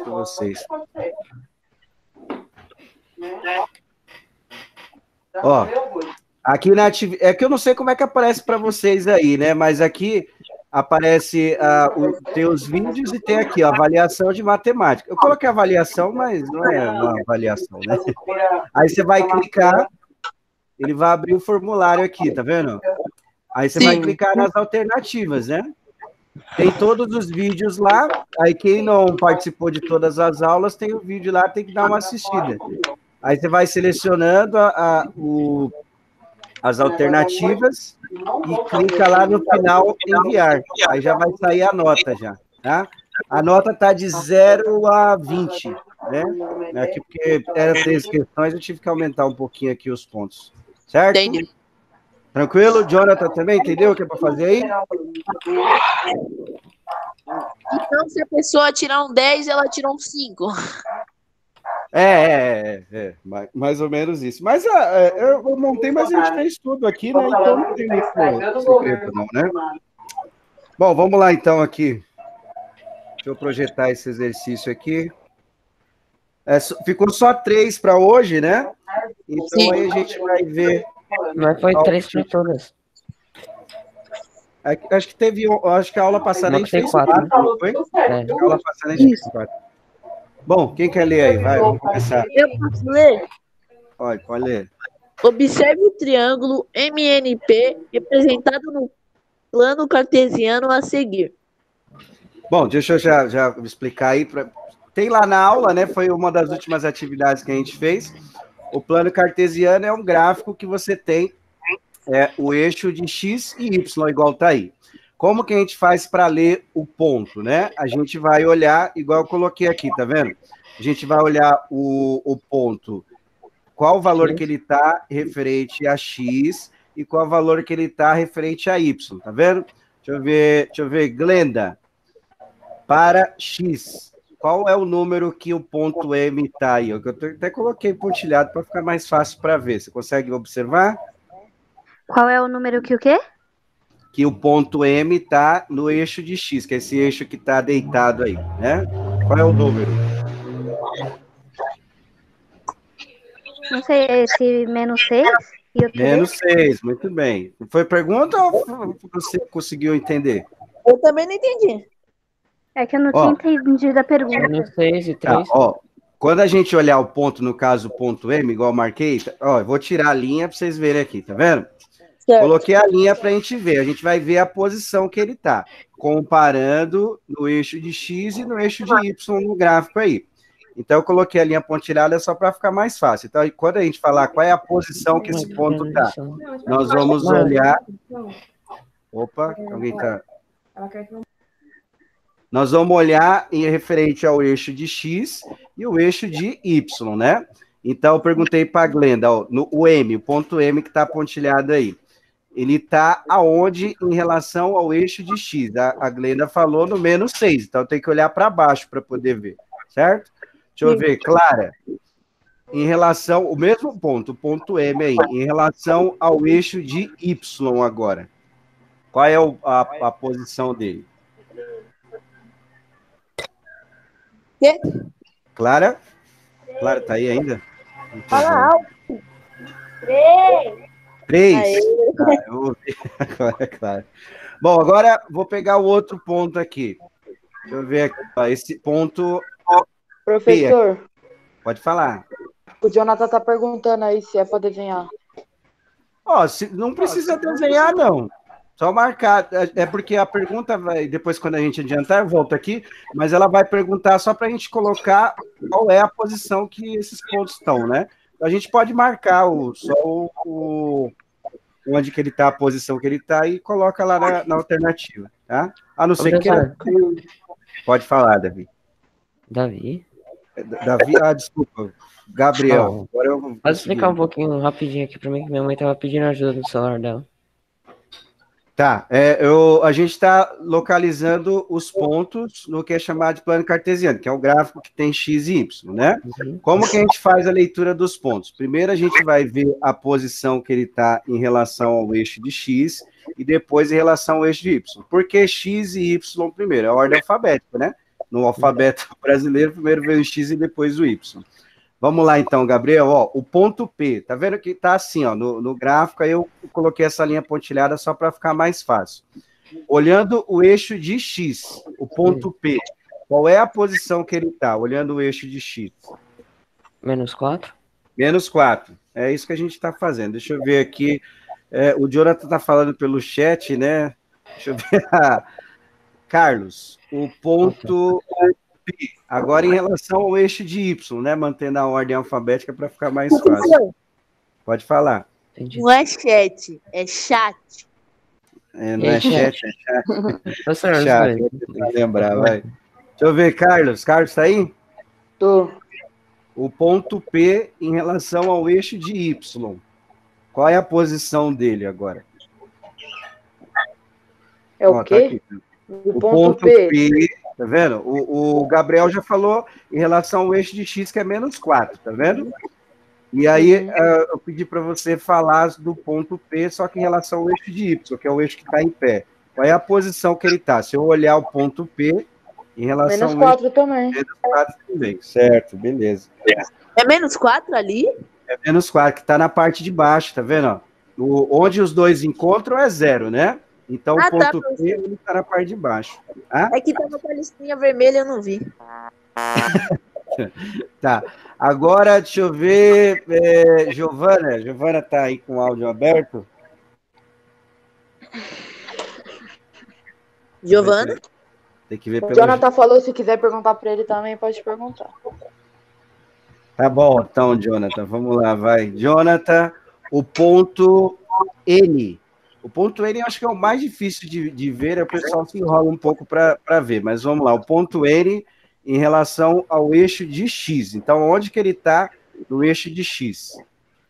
para vocês. Ó, aqui na é que eu não sei como é que aparece para vocês aí, né? Mas aqui aparece tem os vídeos e tem aqui, ó, avaliação de matemática. Eu coloquei avaliação, mas não é uma avaliação, né? Aí você vai clicar, ele vai abrir o formulário aqui, tá vendo? Aí você vai clicar nas alternativas, né? Tem todos os vídeos lá, aí quem não participou de todas as aulas, tem o vídeo lá, tem que dar uma assistida. Aí você vai selecionando as alternativas e clica lá no final enviar. Aí já vai sair a nota já, tá? A nota está de 0 a 20, né? Aqui, porque eram 3 questões, eu tive que aumentar um pouquinho aqui os pontos, certo? Entendi. Tranquilo? Jonathan também entendeu o que é para fazer aí? Então, se a pessoa tirar um 10, ela tirou um 5. Mais ou menos isso. Mas eu montei, mas a gente fez tudo aqui, né? Então não tem muito segredo, não, né? Bom, vamos lá então aqui. Deixa eu projetar esse exercício aqui. Ficou só 3 para hoje, né? Então sim, aí a gente vai ver. Mas foi 3 para todas. Acho que teve. Acho que a aula passada a gente fez 4, né? Foi? A aula passada a gente fez 4. Bom, quem quer ler aí? Vai, vamos começar. Eu posso ler? Pode ler. Observe o triângulo MNP representado no plano cartesiano a seguir. Bom, deixa eu já explicar aí. Tem lá na aula, né? Foi uma das últimas atividades que a gente fez. O plano cartesiano é um gráfico que você tem o eixo de x e y, igual tá aí. Como que a gente faz para ler o ponto, né? A gente vai olhar, igual eu coloquei aqui, tá vendo? A gente vai olhar o ponto, qual o valor que ele está referente a x e qual o valor que ele está referente a y, tá vendo? Deixa eu ver, Glenda. Para x, qual é o número que o ponto M está aí? Eu até coloquei pontilhado para ficar mais fácil para ver. Você consegue observar? Qual é o número que o quê? Que o ponto M está no eixo de x, que é esse eixo que está deitado aí, né? Qual é o número? Não sei, esse menos 6? Menos 6, muito bem. Foi pergunta ou você conseguiu entender? Eu também não entendi. É que eu não tinha entendido a pergunta. Menos 6 e 3. Quando a gente olhar o ponto, no caso, o ponto M, igual eu marquei, eu vou tirar a linha para vocês verem aqui, tá vendo? Certo. Coloquei a linha para a gente ver. A gente vai ver a posição que ele está, comparando no eixo de X e no eixo de Y no gráfico aí. Então, eu coloquei a linha pontilhada só para ficar mais fácil. Então, quando a gente falar qual é a posição que esse ponto está, nós vamos olhar... Opa, alguém está... Nós vamos olhar em referente ao eixo de X e o eixo de Y, né? Então, eu perguntei para a Glenda, o M, o ponto M que está pontilhado aí. Ele está aonde em relação ao eixo de X? A Glenda falou no menos 6, então tem que olhar para baixo para poder ver, certo? Deixa eu ver, Clara. Em relação, o mesmo ponto, o ponto M aí, em relação ao eixo de Y agora. Qual é a posição dele? Quê? Clara? Clara, tá aí ainda? Fala alto. 3? Eu ouvi agora, claro. Bom, agora vou pegar o outro ponto aqui. Deixa eu ver aqui. Esse ponto... Professor. Pode falar. O Jonathan tá perguntando aí se é para desenhar. Não precisa desenhar, não. Só marcar. É porque a pergunta vai... Depois, quando a gente adiantar, eu volto aqui. Mas ela vai perguntar só para a gente colocar qual é a posição que esses pontos estão, né? A gente pode marcar onde que ele está, a posição que ele está, e coloca lá na alternativa, tá? A não ser que... Pode falar, Davi. Davi? Davi, desculpa. Gabriel. Agora eu vou pode explicar um pouquinho rapidinho aqui para mim, que minha mãe estava pedindo ajuda no celular dela. Tá, a gente está localizando os pontos no que é chamado de plano cartesiano, que é o gráfico que tem x e y, né? Uhum. Como que a gente faz a leitura dos pontos? Primeiro a gente vai ver a posição que ele está em relação ao eixo de x e depois em relação ao eixo de y. Por que x e y primeiro? É a ordem alfabética, né? No alfabeto brasileiro, primeiro vem o X e depois o Y. Vamos lá, então, Gabriel. Ó, o ponto P, tá vendo que tá assim, ó, no gráfico, aí eu coloquei essa linha pontilhada só para ficar mais fácil. Olhando o eixo de X, o ponto P, qual é a posição que ele está, olhando o eixo de X? -4. -4. É isso que a gente está fazendo. Deixa eu ver aqui. O Jonathan está falando pelo chat, né? Deixa eu ver. Carlos, o ponto P. Agora, em relação ao eixo de Y, né? Mantendo a ordem alfabética para ficar mais fácil. Pode falar. Entendi. Não é chat, é chat. Não é chat, é chat. Professor, Chat, vou tentar lembrar, vai. Deixa eu ver, Carlos. Carlos, tá aí? Tô. O ponto P em relação ao eixo de Y. Qual é a posição dele agora? É o quê? Tá aqui. O O ponto P. tá vendo? O Gabriel já falou em relação ao eixo de X, que é -4, tá vendo? E aí eu pedi para você falar do ponto P, só que em relação ao eixo de Y, que é o eixo que está em pé. Qual é a posição que ele está? Se eu olhar o ponto P, em relação ao -4 também. -4 também. Certo, beleza. É -4 ali? É -4, que está na parte de baixo, tá vendo? Ó? Onde os dois encontram é 0, né? Então o ponto P está na parte de baixo. Ah? É que tava com a listinha vermelha, eu não vi. Tá. Agora, deixa eu ver. Giovana. Giovana tá aí com o áudio aberto? Giovana? Tem que ver O pelo... Jonathan falou, se quiser perguntar para ele também, pode perguntar. Tá bom, então, Jonathan, vamos lá, vai. Jonathan, o ponto N. O ponto N eu acho que é o mais difícil de ver, o pessoal se enrola um pouco para ver, mas vamos lá. O ponto N em relação ao eixo de X. Então, onde que ele está no eixo de X?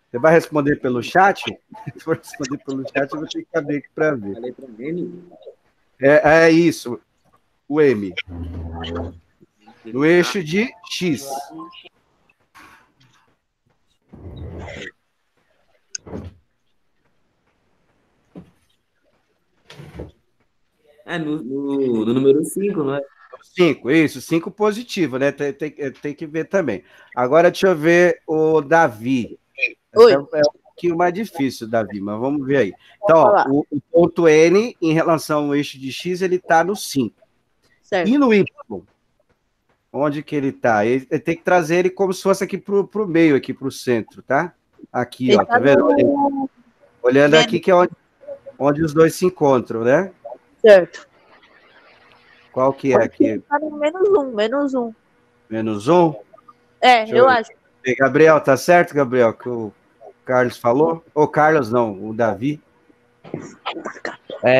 Você vai responder pelo chat? Se for responder pelo chat, eu vou ter que caber aqui para ver. A letra M? É isso, o M. No eixo de X. No número 5, não é? 5, isso, 5 positivo, né? Tem que ver também. Agora, deixa eu ver o Davi. Oi. É um pouquinho mais difícil, Davi, mas vamos ver aí. Então, ó, o ponto N, em relação ao eixo de X, ele está no 5. Certo. E no Y? Onde que ele está? Ele tem que trazer ele como se fosse aqui para o meio, aqui para o centro, tá? Aqui, Ele ó, tá vendo? Olhando aqui, que é onde os dois se encontram, né? Certo. Qual que é aqui? Tá no -1, -1. -1? É, Deixa eu acho. ver. Gabriel, tá certo, Gabriel, que o Carlos falou? Ou Carlos não, o Davi.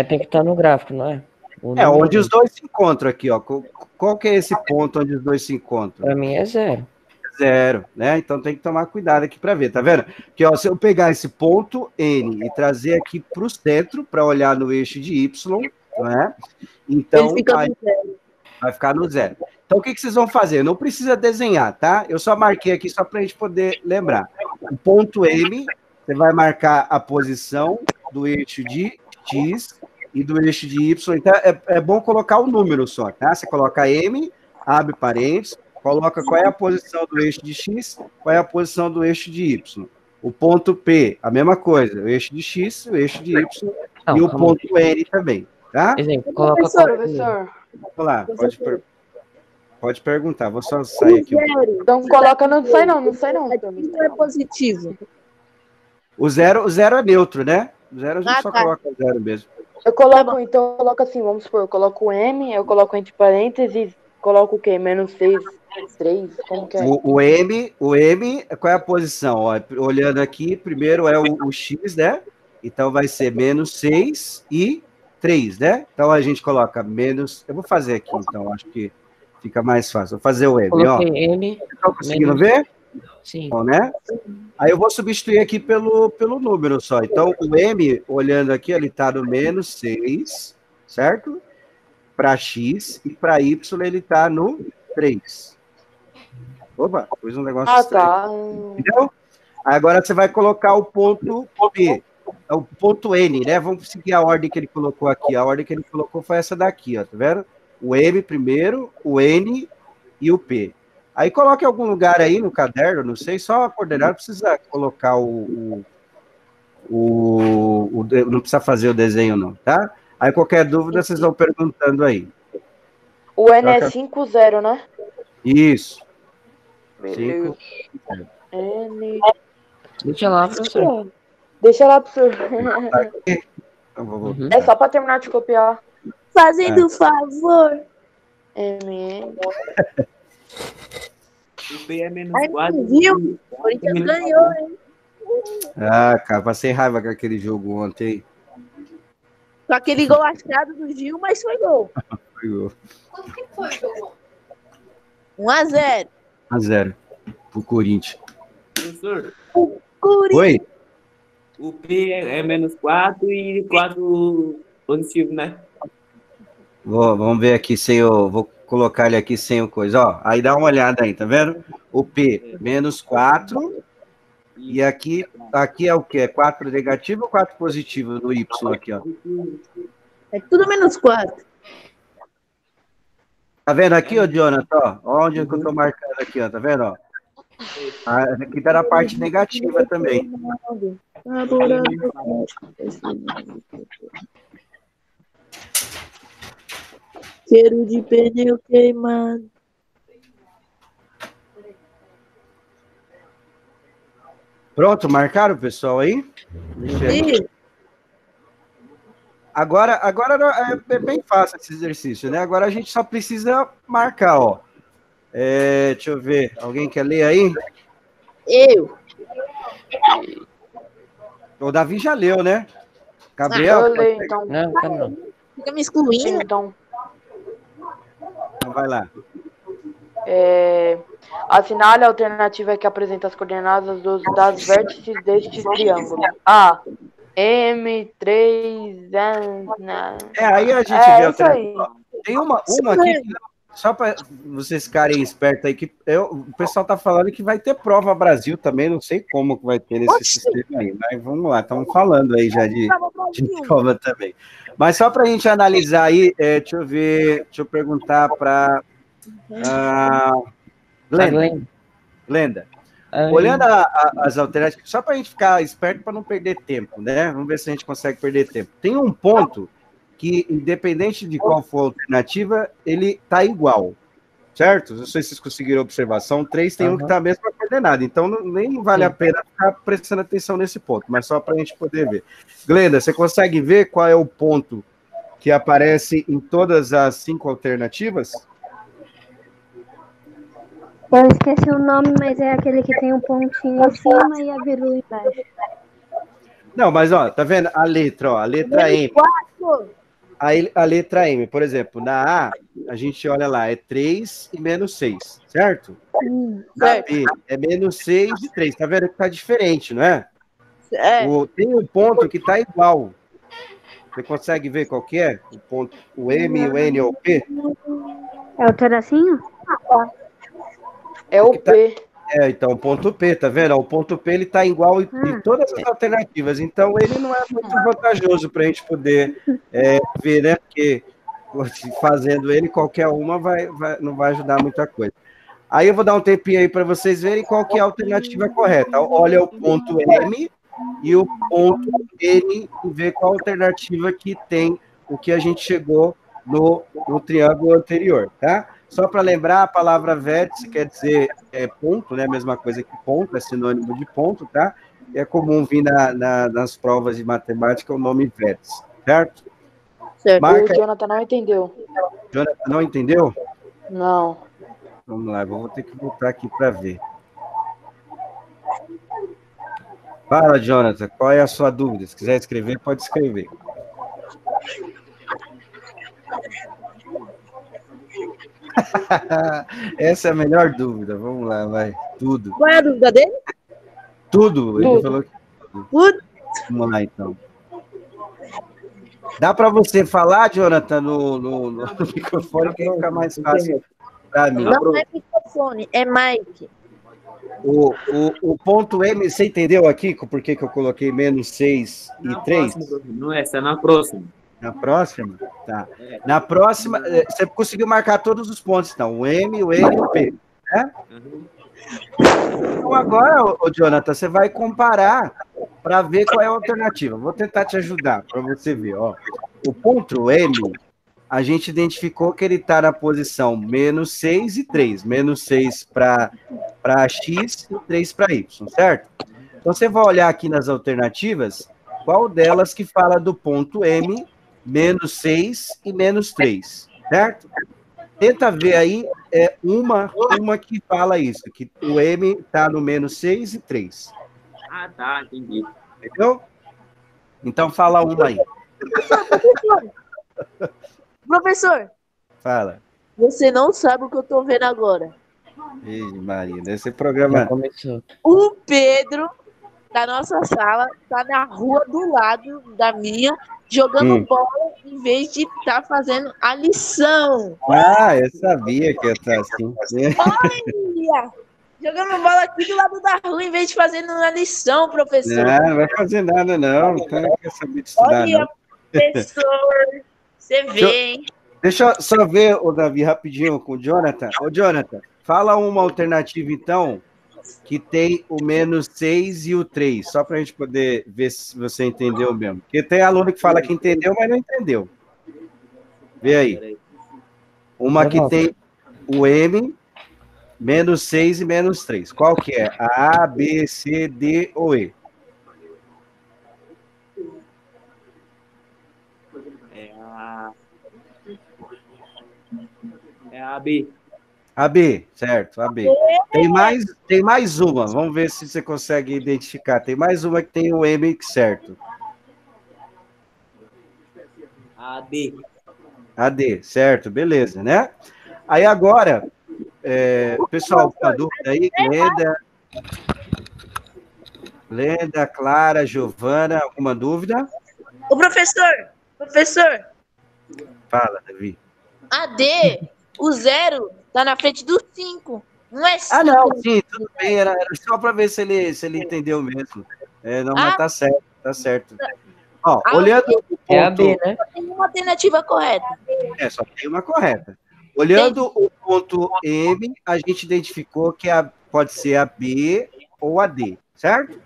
Tem que estar no gráfico, não é? Onde os dois se encontram aqui, ó. Qual que é esse ponto onde os dois se encontram? Para mim é 0. 0, né? Então tem que tomar cuidado aqui para ver, tá vendo? Que ó, se eu pegar esse ponto N e trazer aqui para o centro, para olhar no eixo de Y, né? Então vai ficar no 0. Então o que vocês vão fazer? Não precisa desenhar, tá? Eu só marquei aqui só para a gente poder lembrar. O ponto M, você vai marcar a posição do eixo de X e do eixo de Y. Então é bom colocar o número só, tá? Você coloca M, abre parênteses, coloca qual é a posição do eixo de X, qual é a posição do eixo de Y. O ponto P, a mesma coisa, o eixo de X, o eixo de Y e o ponto N também, tá? Exemplo, coloca Professor. Vamos lá, pode perguntar, vou só sair aqui. Então coloca, não sai não. Não é positivo. O zero é neutro, né? O 0 a gente só coloca 0 mesmo. Eu coloco, então, eu coloco assim, vamos supor, eu coloco o M, eu coloco entre parênteses, coloco o quê? -6, 3, como que é? O M, qual é a posição? Ó, olhando aqui, primeiro é o X, né? Então vai ser -6 e 3, né? Então a gente coloca menos... Eu vou fazer aqui, então, acho que fica mais fácil. Vou fazer o M, ó. M. Estão conseguindo ver? Sim. Bom, né? Aí eu vou substituir aqui pelo número só. Então, o M, olhando aqui, ele está no -6, certo? Para X, e para Y ele está no 3. Opa, pus um negócio estranho. Tá. Entendeu? Agora você vai colocar o ponto P, o ponto N, né? Vamos seguir a ordem que ele colocou aqui. A ordem que ele colocou foi essa daqui, ó, tá vendo? o M primeiro, o N e o P. Aí coloque em algum lugar aí no caderno, não sei, só a coordenada precisa colocar não precisa fazer o desenho não, tá? Aí qualquer dúvida vocês vão perguntando aí. O N é 5-0, né? Isso. Beleza. 5. N. Deixa lá, professor. Deixa lá, professor. Eu vou voltar. É só pra terminar de copiar. Fazendo favor. M. O P é menos Ai, 4. viu? O Corinthians ganhou, hein? Ah, cara, passei raiva com aquele jogo ontem. Com aquele gol achado do Gil, mas foi gol. Quanto que foi, João? 1-0. 1-0 pro Corinthians. Professor, Corinthians. Oi? o P é menos 4 e 4 positivo, né? Vamos ver aqui sem o. Vou colocar ele aqui sem o coisa. Ó, aí dá uma olhada aí, tá vendo? O P, menos 4. E aqui é o quê? É 4 negativo ou 4 positivo no Y aqui, ó? É tudo menos 4. Tá vendo aqui, ó, Jonathan? Ó, onde é que eu tô marcando aqui, ó? Tá vendo, ó? Ah, aqui tá na parte negativa também. Cheiro de pneu queimado. Pronto, marcaram, pessoal, aí? Deixa aí. Sim. Agora é bem fácil esse exercício, né? Agora a gente só precisa marcar, ó. Deixa eu ver. Alguém quer ler aí? Eu. O Davi já leu, né? Eu Gabriel, leio, então. Não, quero não. Fica me excluindo. Então, vai lá. assinale a alternativa que apresenta as coordenadas das vértices deste triângulo. A, M, 3, Aí a gente vê a isso aí. Tem uma aqui, só para vocês ficarem espertos aí, que o pessoal tá falando que vai ter prova Brasil também, não sei como que vai ter nesse sistema aí, mas vamos lá, estamos falando aí já de prova também. Mas só para a gente analisar aí, deixa eu ver, deixa eu perguntar para Glenda. Olhando as alternativas, só para a gente ficar esperto para não perder tempo, né? Vamos ver se a gente consegue perder tempo. Tem um ponto que, independente de qual for a alternativa, ele está igual, certo? Não sei se vocês conseguiram observar. São 3, tem um que está a mesma coordenada, então nem vale a pena ficar prestando atenção nesse ponto, mas só para a gente poder ver. Glenda, você consegue ver qual é o ponto que aparece em todas as 5 alternativas? Eu esqueci o nome, mas é aquele que tem um pontinho em cima e a vírgula embaixo. Não, mas ó, tá vendo a letra, ó, a letra M. A letra M, por exemplo, na a gente olha lá, é 3 e menos 6, certo? Na B, é menos 6 e 3, tá vendo que tá diferente, não é? Tem um ponto que tá igual. Você consegue ver qual que é? O ponto, o M, o N ou o P? É o pedacinho? É o P. Então, o ponto P, tá vendo? O ponto P, ele tá igual em todas as alternativas, então ele não é muito vantajoso para a gente poder ver, né? Porque fazendo ele, qualquer uma não vai ajudar muita coisa. Aí eu vou dar um tempinho aí para vocês verem qual que é a alternativa correta. Olha o ponto M e o ponto N e ver qual alternativa que tem o que a gente chegou no triângulo anterior, tá? Só para lembrar, a palavra vértice quer dizer ponto, né? A mesma coisa que ponto, é sinônimo de ponto, tá? É comum vir nas provas de matemática o nome vértice, certo? Marca... O Jonathan não entendeu. Jonathan não entendeu? Não. Vamos lá, vou ter que voltar aqui para ver. Fala, Jonathan, qual é a sua dúvida? Se quiser escrever, pode escrever. Essa é a melhor dúvida. Vamos lá, vai. Tudo. Qual é a dúvida dele? Tudo. Ele falou que tudo. Vamos lá, então. Dá para você falar, Jonathan, no microfone, que fica mais fácil para mim. Não é microfone, é mic. O ponto M, você entendeu aqui por que eu coloquei menos 6 e 3? Não, essa é na próxima. Na próxima? Tá. Na próxima, você conseguiu marcar todos os pontos, então. O M, o N e o P. Né? Então agora, ô Jonathan, você vai comparar para ver qual é a alternativa. Vou tentar te ajudar para você ver. Ó. O ponto M, a gente identificou que ele está na posição menos 6 e 3. Menos 6 para X e 3 para Y, certo? Então você vai olhar aqui nas alternativas, qual delas que fala do ponto M, menos 6 e menos 3, certo? Tenta ver aí uma que fala isso, que o M está no menos 6 e 3. Ah, tá, entendi. Entendeu? Então fala uma aí. Professor, Fala. você não sabe o que eu tô vendo agora. Ih, Maria, esse Já programa... começou. O Pedro, da nossa sala, tá na rua do lado da minha, jogando bola em vez de estar fazendo a lição. Ah, eu sabia que ia estar assim. Olha! Jogando bola aqui do lado da rua em vez de fazendo a lição, professor. Não vai fazer nada, não. Então não quer saber de estudar, Olha, não. professor, você vê, hein? Deixa eu só ver, o Davi, rapidinho com o Jonathan. Ô, Jonathan, fala uma alternativa, então, que tem o menos 6 e o 3, só para a gente poder ver se você entendeu mesmo. Porque tem aluno que fala que entendeu, mas não entendeu. Vê aí. Uma que tem o M, menos 6 e menos 3. Qual que é? A, B, C, D ou E? É a B. A B, certo, a B. Tem mais uma, vamos ver se você consegue identificar. Tem mais uma que tem o M certo. A D. A D, certo, beleza, né? Aí agora, pessoal, com a dúvida aí, Leda, Clara, Giovana, alguma dúvida? Ô, professor, Fala, Davi. a D, o 0, tá na frente do 5. Não é 5. Ah, não, sim, tudo bem, era só para ver se ele entendeu mesmo. Não, mas tá certo, tá certo. Ó, olhando o ponto... É a B, né? Tem uma alternativa correta. Só tem uma correta. Olhando o ponto M, a gente identificou que pode ser a B ou a D, certo?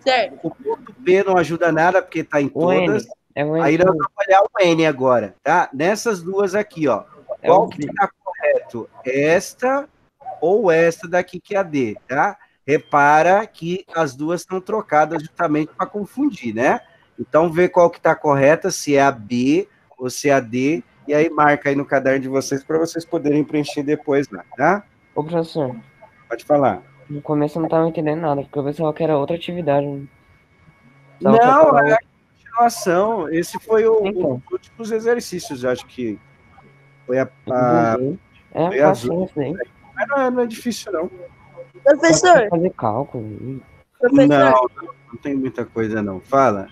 Certo. O ponto B não ajuda nada, porque está em O N. todas. É o N. Aí nós vamos olhar o N agora, tá? Nessas duas aqui, ó. É Qual o que está correto? Esta ou esta daqui que é a D, tá? Repara que as duas estão trocadas justamente para confundir, né? Então, vê qual que está correta, se é a B ou se é a D, e aí marca aí no caderno de vocês para vocês poderem preencher depois lá, tá? Ô, professor, Pode falar. no começo eu não tava entendendo nada, porque eu pensava que era outra atividade. Não, é a continuação. Esse foi Então. os últimos exercícios, eu acho que foi É foi azul. fácil isso daí. Mas não é difícil, não. Professor, Fazer cálculo. Não tem muita coisa, não. Fala.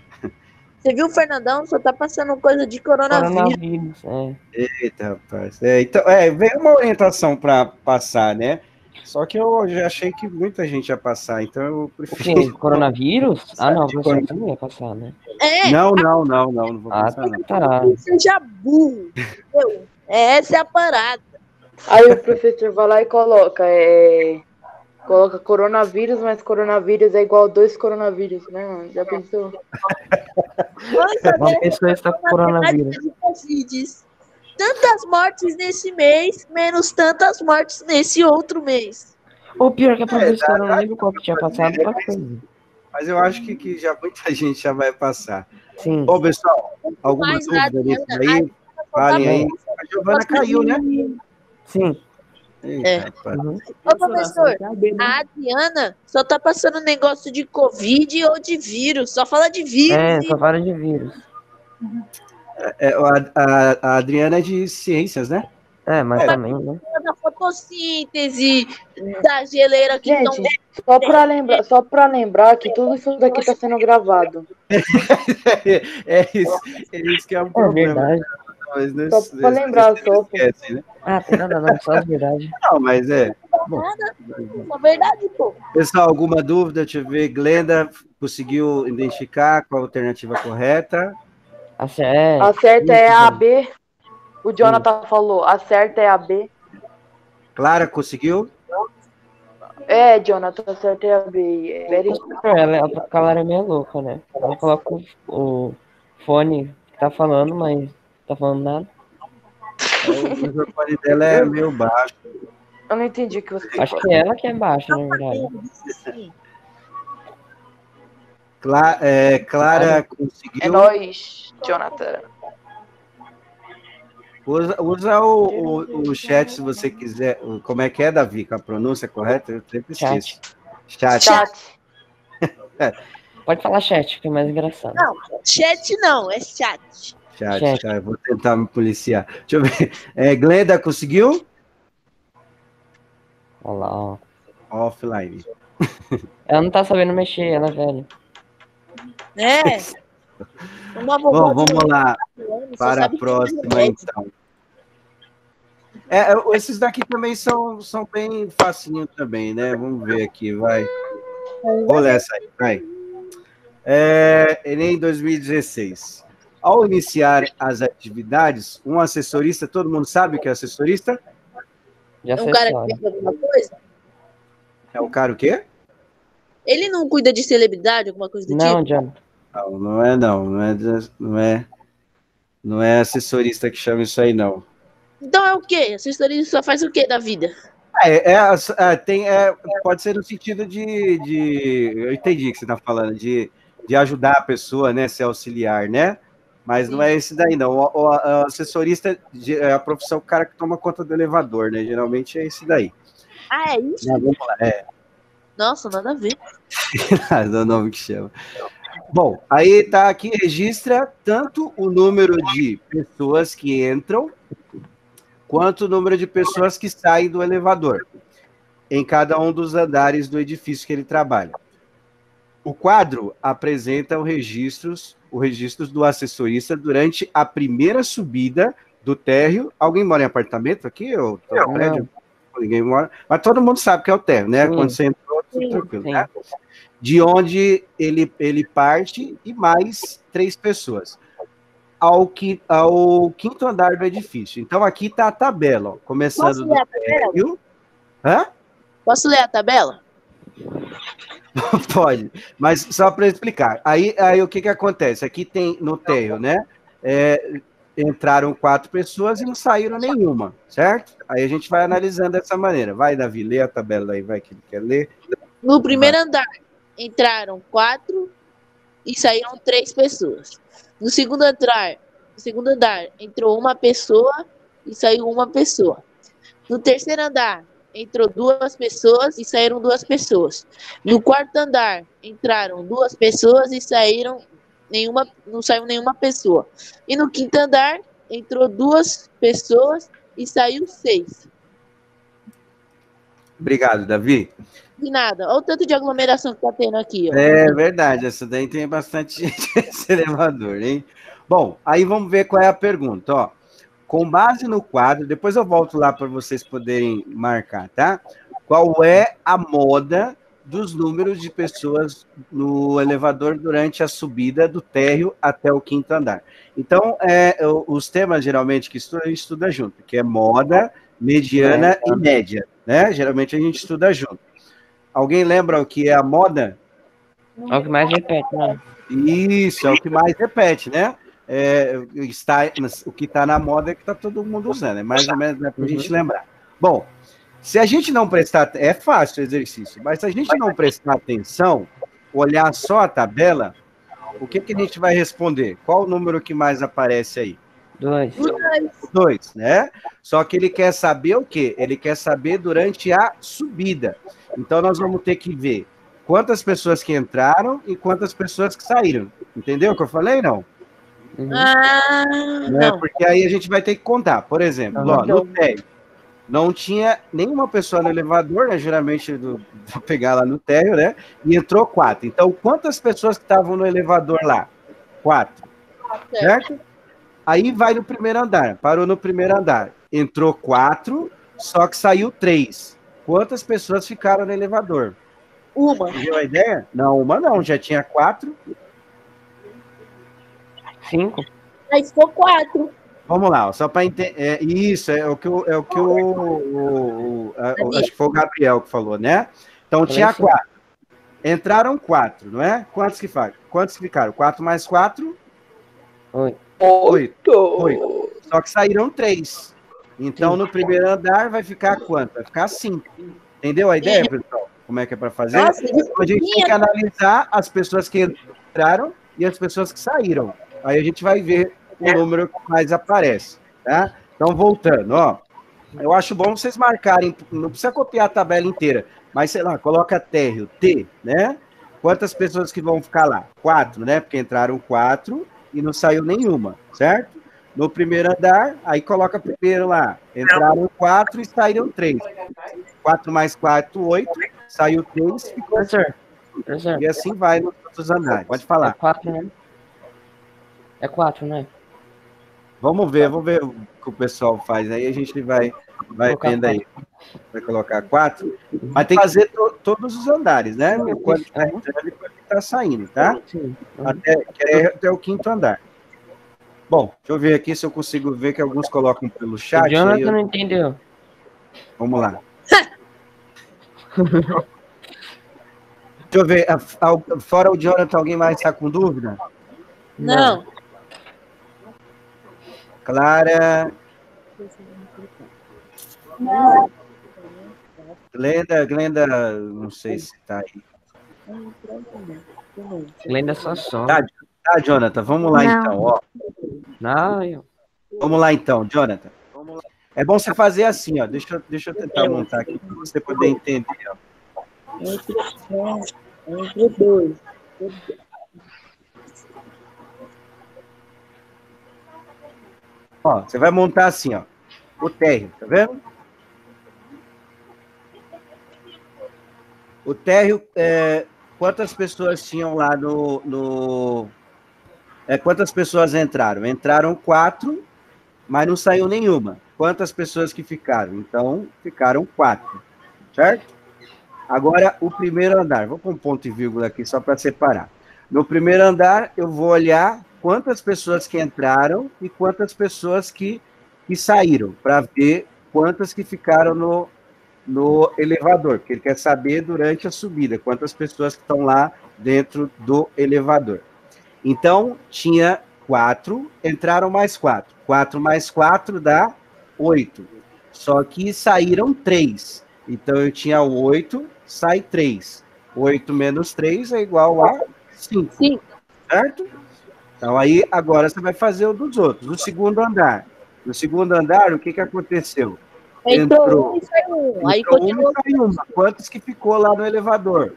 você viu o Fernandão? Só tá passando coisa de coronavírus. Eita, rapaz. Então, veio uma orientação para passar, né? Só que eu já achei que muita gente ia passar, então eu O prefiro. quê? Coronavírus? Ah, não, De professor, você não ia passar, né? Não vou Ah, passar, não. tá. Seja burro. Entendeu? Essa é a parada. Aí o professor vai lá e coloca coronavírus, mas coronavírus é igual a 2 coronavírus, né, mano? Já pensou? Uma pessoa está com coronavírus. Tantas mortes nesse mês, menos tantas mortes nesse outro mês. Ou pior que a professora, eu não lembro qual que tinha passado, passou. Mas eu acho que já muita gente já vai passar. Sim. Ô, pessoal, alguma Mas dúvida nisso a aí? Falem aí. A Giovana caiu, né? Sim. Eita, rapaz. Uhum. Ô, professor, A B, né? a Adriana só tá passando negócio de Covid ou de vírus. Só fala de vírus. É, só para de vírus. A Adriana é de ciências, né? É, mas também, né? Da fotossíntese, da geleira que estão... Gente, só pra lembrar que tudo isso daqui tá sendo gravado. É isso que é um É problema. verdade. Mas não, Só pra lembrar, só. esquece, né? Ah, tem nada não, só as verdades. Não, mas É verdade, pô. Pessoal, alguma dúvida? Deixa eu ver. Glenda conseguiu identificar qual a alternativa correta? A certa A certa é a B. O Jonathan falou, a certa é a B. Clara, conseguiu? É, Jonathan, a certa é a B. a Clara é meio louca, né? Ela coloca o fone que tá falando, mas não tá falando nada. O microfone dela é meio baixo. Eu não entendi o que você Acho que ela que é baixa, na verdade. Clara É conseguiu. nóis, Jonathan. Usa o chat se você quiser. Como é que é, Davi? Com a pronúncia correta? Eu sempre esqueço. Chat. Pode falar chat, que é mais engraçado. Não, chat não, é chat. Chat. Tá, eu vou tentar me policiar. Deixa eu ver. Glenda, conseguiu? Olha lá, ó. Offline. Ela não tá sabendo mexer, ela é velha. É. Bom, vamos lá para a próxima, então. Esses daqui também são bem facinho também, né? Vamos ver aqui, vai. Vou ler essa aí, vai. Enem 2016. Ao iniciar as atividades, um assessorista, todo mundo sabe o que é assessorista? Já É um sei cara só. que fez alguma coisa? É o cara o quê? Ele não cuida de celebridade, alguma coisa do Não, tipo? Jonathan. Não é assessorista que chama isso aí, não. Então é o quê? Assessoria só faz o quê da vida? Pode ser no sentido eu entendi o que você está falando, de ajudar a pessoa, né, ser auxiliar, né? Mas não é esse daí, não. O assessorista é a profissão, o cara que toma conta do elevador, né? Geralmente é esse daí. Ah, é isso? Mas vamos lá, Nossa, nada a ver. é o nome que chama. Bom, aí tá aqui, registra tanto o número de pessoas que entram, quanto o número de pessoas que saem do elevador, em cada um dos andares do edifício que ele trabalha. O quadro apresenta os registros do assessorista durante a primeira subida do térreo. Alguém mora em apartamento aqui? Ou prédio? Ninguém mora. Mas todo mundo sabe que é o térreo, né? Quando você entrou, tudo tranquilo, né? De onde ele parte e mais 3 pessoas. Ao quinto andar do edifício. Então, aqui está a tabela, ó, começando do térreo. Hã? Posso ler a tabela? Pode, mas só para explicar. Aí o que acontece? Aqui tem no térreo, né? Entraram 4 pessoas e não saíram nenhuma, certo? Aí a gente vai analisando dessa maneira. Vai, Davi, lê a tabela aí, vai que ele quer ler. No primeiro andar, entraram 4 e saíram 3 pessoas. No segundo andar, entrou 1 pessoa e saiu 1 pessoa. No terceiro andar, entrou 2 pessoas e saíram 2 pessoas. No quarto andar, entraram 2 pessoas e não saiu nenhuma pessoa. E no quinto andar, entrou 2 pessoas e saiu 6. Obrigado, Davi. De nada. Olha o tanto de aglomeração que tá tendo aqui, ó. É verdade, essa daí tem bastante gente nesse elevador, hein? Bom, aí vamos ver qual é a pergunta, ó. Com base no quadro, depois eu volto lá para vocês poderem marcar, tá? Qual é a moda dos números de pessoas no elevador durante a subida do térreo até o quinto andar? Então, os temas geralmente que a gente estuda junto, que é moda, mediana e média, né? Geralmente a gente estuda junto. Alguém lembra o que é a moda? É o que mais repete, né? Isso, é o que mais repete, né? O que está na moda é que está todo mundo usando, é mais ou menos, né, para a gente lembrar. Bom, se a gente não prestar, é fácil o exercício, mas se a gente não prestar atenção, olhar só a tabela, o que a gente vai responder? Qual o número que mais aparece aí? 2. 2, né? Só que ele quer saber o quê? Ele quer saber durante a subida. Então, nós vamos ter que ver quantas pessoas que entraram e quantas pessoas que saíram. Entendeu o que eu falei, não? Não. Porque aí a gente vai ter que contar. Por exemplo, ó, no térreo, não tinha nenhuma pessoa no elevador, né? Geralmente, vou pegar lá no térreo, né? E entrou 4. Então, quantas pessoas que estavam no elevador lá? 4. Certo? Aí vai no primeiro andar. Parou no primeiro andar. Entrou 4, só que saiu 3. Quantas pessoas ficaram no elevador? 1. Entendeu a ideia? Não, uma não. Já tinha 4. 5. Aí ficou 4. Vamos lá, ó, só para entender. Isso, é o que acho que foi o Gabriel que falou, né? Então tinha 4. Entraram 4, não é? Quantos que ficaram? 4 mais 4? 8. Só que saíram 3. Então no primeiro andar vai ficar quanto? Vai ficar 5. Entendeu a ideia, pessoal? Como é que é para fazer? Nossa, Então, a gente tem que analisar as pessoas que entraram e as pessoas que saíram. Aí a gente vai ver o número que mais aparece, tá? Então, voltando, ó. Eu acho bom vocês marcarem, não precisa copiar a tabela inteira, mas, sei lá, coloca térreo, T, né? Quantas pessoas que vão ficar lá? 4, né? Porque entraram 4 e não saiu nenhuma, certo? No primeiro andar, aí coloca primeiro lá. Entraram 4 e saíram 3. 4 mais 4, 8. Saiu 3, ficou. Professor. E assim vai nos outros andares. Pode falar. É 4, né? É 4, né? Vamos ver o que o pessoal faz. Aí a gente vai vendo aí. Vai colocar 4. Mas tem que fazer todos os andares, né? Quando está entrando e quando está saindo, tá? Sim. Até o 5º andar. Bom, deixa eu ver aqui se eu consigo ver que alguns colocam pelo chat. O Jonathan não entendeu. Vamos lá. Deixa eu ver. Fora o Jonathan, alguém mais está com dúvida? Não. Clara. Glenda, não sei se está aí. Glenda só some. Tá, Jonathan, vamos lá Não. então. Ó. Não, Vamos lá então, Jonathan. É bom você fazer assim, ó. Deixa eu tentar montar aqui para você poder entender. Ó. Entre 2. Ó, você vai montar assim, ó. O térreo, tá vendo? O térreo, quantas pessoas tinham lá quantas pessoas entraram? Entraram 4, mas não saiu nenhuma. Quantas pessoas que ficaram? Então, ficaram 4, certo? Agora, o primeiro andar. Vou pôr um ponto e vírgula aqui só para separar. No primeiro andar, eu vou olhar quantas pessoas que entraram e quantas pessoas que saíram, para ver quantas que ficaram no elevador, porque ele quer saber durante a subida, quantas pessoas que estão lá dentro do elevador. Então, tinha 4, entraram mais 4. 4 mais 4 dá 8. Só que saíram 3. Então, eu tinha 8, sai 3. 8 menos 3 é igual a 5. Sim. Certo? Então, aí, agora você vai fazer o dos outros. No segundo andar. No segundo andar, o que aconteceu? Entrou 1 e saiu 1. Aí Entrou continuou. uma e saiu uma. Quantos que ficou lá no elevador?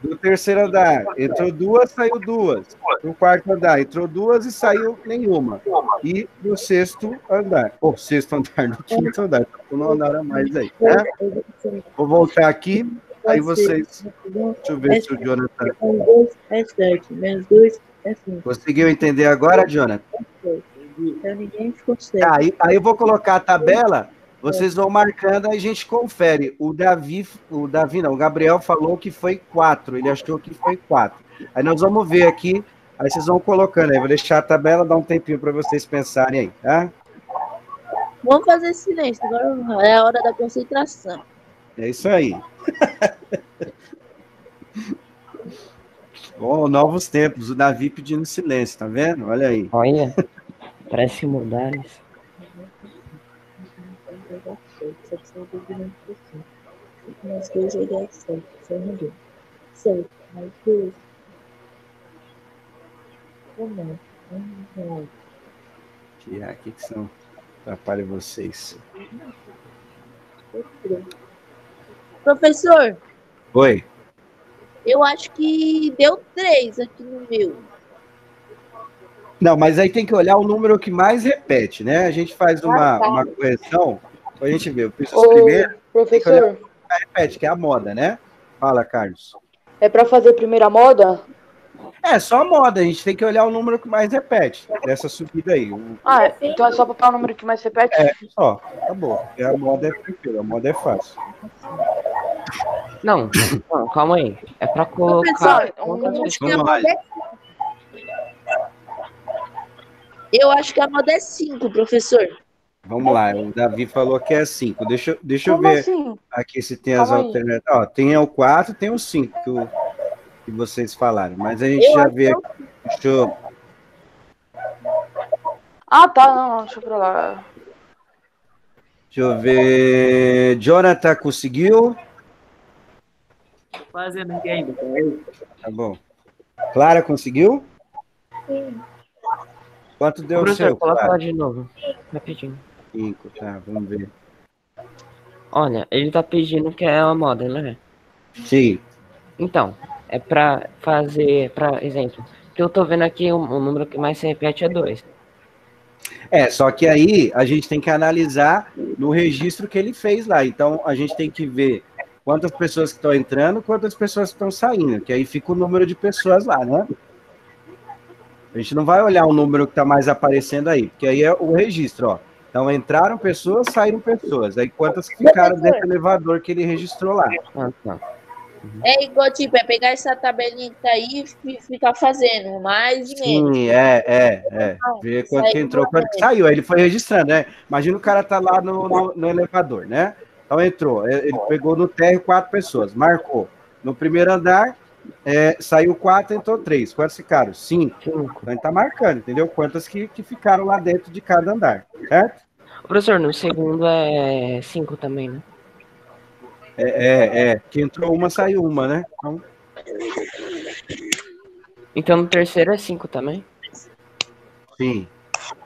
No terceiro andar, entrou 2, saiu 2. No quarto andar, entrou 2 e saiu nenhuma. E no sexto andar. Sexto andar, no quinto andar. Não andar a mais aí, né? Vou voltar aqui, aí vocês... Deixa eu ver se o Jonathan... Menos 2 é 7. Menos 2 é 5. Conseguiu entender agora, Jonathan? Então ninguém ficou certo. Aí eu vou colocar a tabela, vocês vão marcando, aí a gente confere. O Gabriel falou que foi 4, ele achou que foi 4. Aí nós vamos ver aqui, aí vocês vão colocando aí, vou deixar a tabela, dar um tempinho para vocês pensarem aí, tá? Vamos fazer silêncio, agora é a hora da concentração. É isso aí. Bom, novos tempos, o Davi pedindo silêncio, tá vendo? Olha aí. Olha, parece mudares. Mais 2 é 7. Sem ninguém. 7 mais 2. Aqui que são atrapalha vocês. Professor, Oi. eu acho que deu 3 aqui no meu. Não, mas aí tem que olhar o número que mais repete, né? A gente faz uma correção, a gente vê. Eu fiz os primeiros, Professor, repete, que é a moda, né? Fala, Carlos. é para fazer primeira moda? É, só a moda, a gente tem que olhar o número que mais repete dessa subida aí. Então é só para o número que mais repete? É, só, acabou. Porque a moda é tranquila, a moda é fácil. Não, calma aí. É pra colocar. Professor, Vamos lá. Eu acho que a moda é 5, professor. Vamos lá, o Davi falou que é 5. Deixa eu Como ver assim? aqui se tem as Calma aí. alternativas. Ó, tem o 4, tem o 5 que vocês falaram, mas a gente Eu já acho vê que aqui. Deixa Ah, tá, não, deixa pra lá. eu ver. Jonathan conseguiu? Tô fazendo aqui ainda, peraí. Tá bom. Clara conseguiu? Sim. Quanto deu o Professor, seu, coloca lá Clara? de novo. Rapidinho. 5, tá, vamos ver. Olha, ele tá pedindo que é uma moda, né? Sim. Então, é pra fazer, pra exemplo, que eu tô vendo aqui o número que mais se repete é 2. Só que aí a gente tem que analisar no registro que ele fez lá. Então, a gente tem que ver quantas pessoas que estão entrando, quantas pessoas que estão saindo, que aí fica o número de pessoas lá, né? A gente não vai olhar o número que está mais aparecendo aí, porque aí é o registro, ó. Então, entraram pessoas, saíram pessoas. Aí, quantas ficaram dentro do elevador que ele registrou lá? Ah, tá. É igual, tipo, é pegar essa tabelinha que tá aí e ficar fazendo mais e menos. Sim, ver quanto que entrou, quanto que saiu. Aí ele foi registrando, né? Imagina o cara tá lá no elevador, né? Então entrou, ele pegou no térreo 4 pessoas, marcou. No primeiro andar, saiu 4, entrou 3. Quantos ficaram? 5. 5. Então ele tá marcando, entendeu? Quantas que ficaram lá dentro de cada andar, certo? Professor, no segundo é 5 também, né? Que entrou uma, saiu uma, né? Então no terceiro é 5 também? Sim.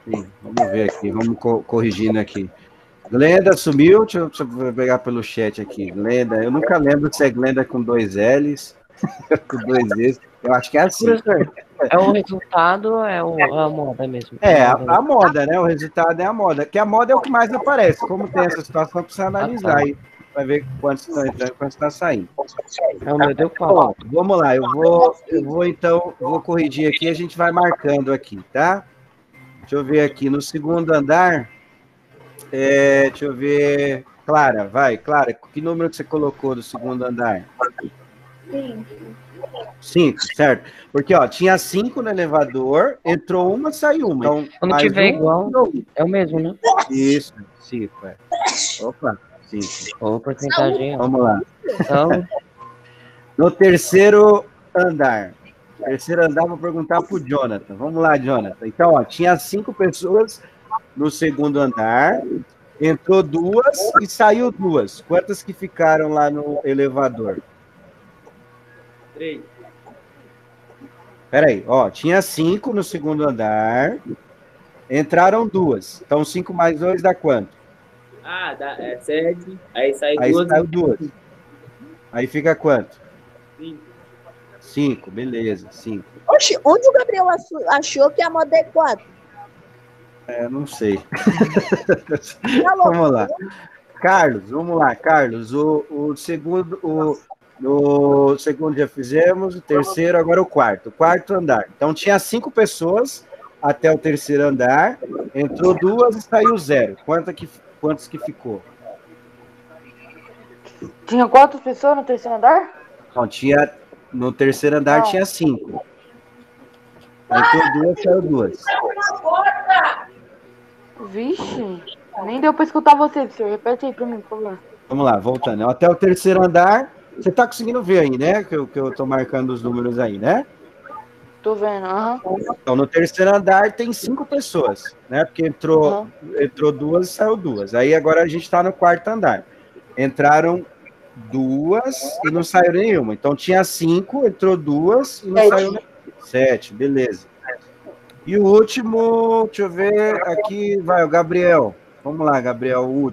Vamos ver aqui, vamos corrigindo aqui. Glenda sumiu, deixa eu pegar pelo chat aqui. Glenda, eu nunca lembro se é Glenda com 2 L's, com 2 E's. Eu acho que é assim. Professor, é o resultado ou é a moda mesmo? A moda, né? O resultado é a moda. Que a moda é o que mais aparece. Como tem essa situação, precisa analisar aí. Vai ver quantos estão entrando e quantos estão saindo. O meu deu 4. Bom, vamos lá. Eu vou corrigir aqui, a gente vai marcando aqui, tá? Deixa eu ver aqui. No segundo andar, deixa eu ver. Clara, Clara, que número que você colocou do segundo andar? 5, certo? Porque, ó, tinha 5 no elevador, entrou uma, saiu uma. Então, quando tiver igual, é o mesmo, né? Isso, 5, Opa, 5. Ou porcentagem. Vamos lá. Então, No terceiro andar. Vou perguntar pro Jonathan. Vamos lá, Jonathan. Então, ó, tinha 5 pessoas no segundo andar, entrou 2 e saiu 2. Quantas que ficaram lá no elevador? 3. Peraí, ó, tinha 5 no segundo andar, entraram 2. Então, 5 mais 2 dá quanto? Dá 7. Aí sai Aí 12. saiu 2. Aí fica quanto? 5. 5, beleza, 5. Oxe, onde o Gabriel achou que a moda é 4? Não sei. Vamos lá. Carlos, vamos lá, Carlos. O segundo, o segundo já fizemos, o terceiro, agora o quarto. O quarto andar. Então tinha 5 pessoas até o terceiro andar, entrou 2 e saiu 0. Quantos que ficou? Tinha 4 pessoas no terceiro andar? Não, no terceiro andar tinha 5. Entrou 2, saiu 2. Vixe, nem deu pra escutar você, senhor. Repete aí pra mim, por favor. Vamos lá, voltando. Até o terceiro andar, você tá conseguindo ver aí, né? Que eu tô marcando os números aí, né? Tô vendo, Então, no terceiro andar tem 5 pessoas, né? Porque entrou 2 e saiu 2. Aí agora a gente tá no quarto andar. Entraram 2 e não saiu nenhuma. Então tinha 5, entrou 2 e não saiu nenhuma. 7, beleza. E o último, deixa eu ver, aqui vai o Gabriel. Vamos lá, Gabriel, o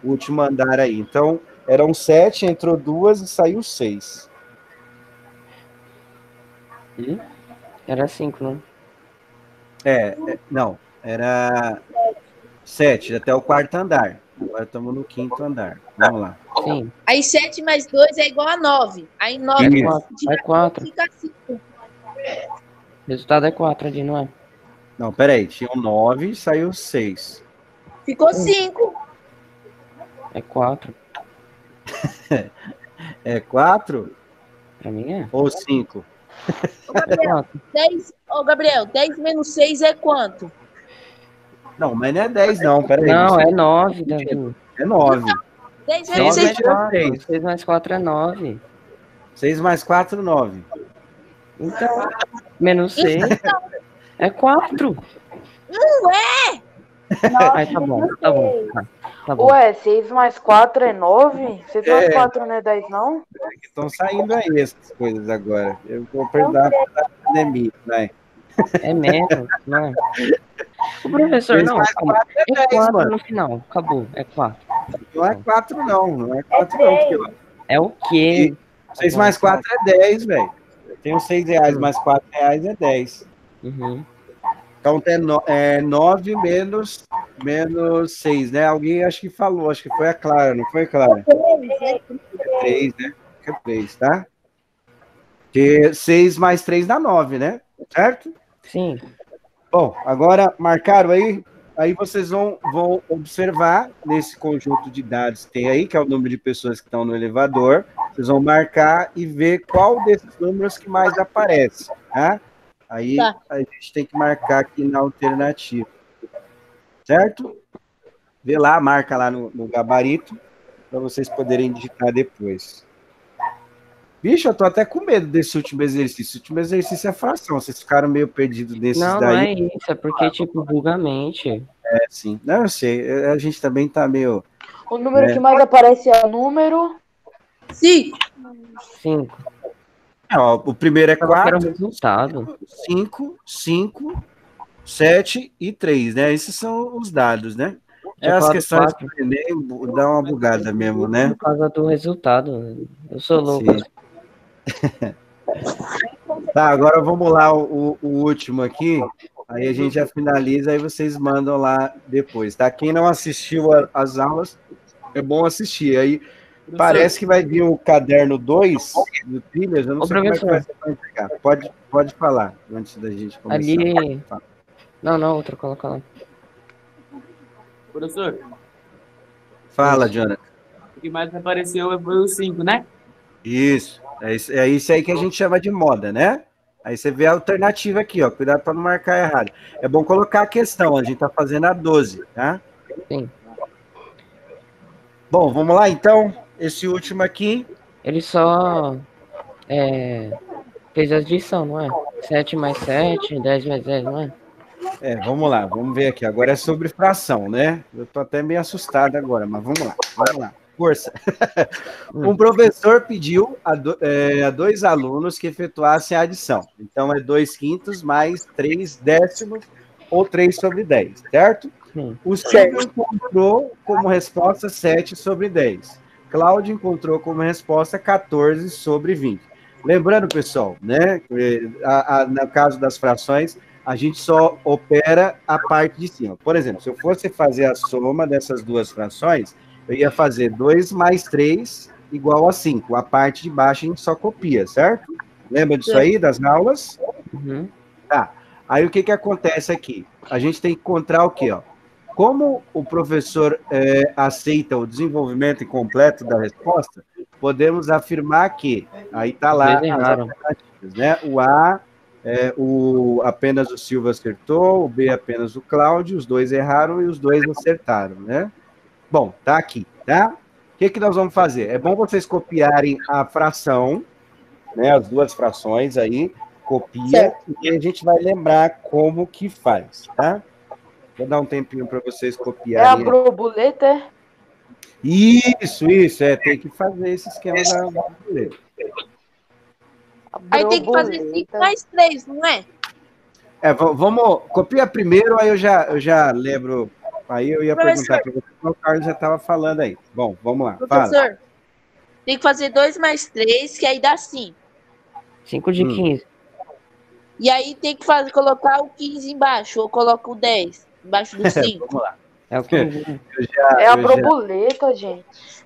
último andar aí. Então, eram 7, entrou 2 e saiu 6. Era 5, né? Não, era 7, até o quarto andar. Agora estamos no quinto andar. Vamos lá. Sim. Aí 7 mais 2 é igual a 9. Aí 9 É 4. fica 5. O resultado é 4 ali, não é? Não, peraí, tinha 9 e saiu 6. Ficou 5. É 4. É 4 Pra mim é. ou 5? Ô, Gabriel, 10 menos 6 é quanto? Não, mas não é 10 não, peraí. Não, é 9, Davi. É 9. 10 6 vezes Nove mais 6. tira 4. três. 6 mais 4 é 9. 6 mais 4, 9. Então, menos 6 é 4. Ai, tá bom, tá bom. Tá bom. Ué, 6 mais 4 é 9? 6 mais É. 4 não é 10, não? Estão saindo aí essas coisas agora. Eu vou perdoar pela pandemia, vai. É menos, não é? O professor, 6 não, mais calma. 4 é É 10, 4 mano. no final. Acabou, é 4. Não é 4 não, não é 4 não. Porque É o quê? 6 mais 4 é 10, velho. Tem os R$6 mais R$4 é 10. Uhum. Então é 9 menos 6, né? Alguém acho que falou, acho que foi a Clara, não foi, Clara? É 3, né? É 3, tá? Porque 6 mais 3 dá 9, né? Certo? Sim. Bom, agora marcaram aí? Aí vocês vão observar nesse conjunto de dados que tem aí, que é o número de pessoas que estão no elevador. Vocês vão marcar e ver qual desses números que mais aparece, tá? Aí Tá. a gente tem que marcar aqui na alternativa. Certo? Vê lá, marca lá no gabarito, para vocês poderem digitar depois. Bicho, eu tô até com medo desse último exercício. O último exercício é fração. Vocês ficaram meio perdidos nesses Não, não daí. é isso. É porque, tipo, vulgarmente. É, sim. Não, eu sei. A gente também tá meio... O número que mais aparece é o número. 5. 5. Ó, o primeiro é Eu quero o 4, resultado. 5, 7 e 3, né? Esses são os dados, né? Tinha As falado questões 4. do Enem dá uma bugada mesmo, né? Por causa do resultado. Eu sou louco. Sim. Tá, agora vamos lá, o último aqui. Aí a gente já finaliza, aí vocês mandam lá depois, tá? Quem não assistiu às aulas, é bom assistir. Aí parece que vai vir o caderno 2 do Trilhas, eu não Ô, sei como é que vai professor. ser para entregar. Pode falar, antes da gente começar. Ali. Fala. Não, outra, coloca lá. Professor, Fala, Jonathan. o que mais apareceu foi o 5, né? Isso. É isso aí que a gente chama de moda, né? Aí você vê a alternativa aqui, ó. Cuidado para não marcar errado. É bom colocar a questão, a gente tá fazendo a 12, tá? Sim. Bom, vamos lá então. Esse último aqui. Ele só fez a adição, não é? 7 mais 7, 10 mais 10, não é? Vamos lá, vamos ver aqui. Agora é sobre fração, né? Eu tô até meio assustado agora, mas vamos lá. Força. Um professor pediu a 2 alunos que efetuassem a adição. Então, é 2/5 mais 3/10 ou 3/10, certo? Sim. O Silvio encontrou como resposta 7/10. Cláudio encontrou como resposta 14/20. Lembrando, pessoal, né? No caso das frações, a gente só opera a parte de cima. Por exemplo, se eu fosse fazer a soma dessas duas frações, eu ia fazer 2 mais 3 igual a 5. A parte de baixo a gente só copia, certo? Lembra disso aí, das aulas? Uhum. Tá. Aí o que acontece aqui? A gente tem que encontrar o quê? Ó? Como o professor aceita o desenvolvimento incompleto da resposta, podemos afirmar que, aí está lá as alternativas, né? O A, apenas o Silva acertou, o B apenas o Cláudio, os 2 erraram e os 2 acertaram, né? Bom, tá aqui, tá? O que nós vamos fazer? É bom vocês copiarem a fração, né? As duas frações aí, copia, certo. E a gente vai lembrar como que faz, tá? Vou dar um tempinho para vocês copiarem. É a borboleta? Isso, tem que fazer esse esquema da borboleta. Aí tem que fazer 5 mais 3, não é? Vamos, copia primeiro, aí eu já lembro. Aí eu ia perguntar para você, o Carlos já estava falando aí. Bom, vamos lá. Professor, fala. Tem que fazer 2 mais 3, que aí dá 5. 5 de 15. E aí tem que colocar o 15 embaixo, ou coloca o 10 embaixo do 5. Vamos lá. É o que é a borboleta, gente.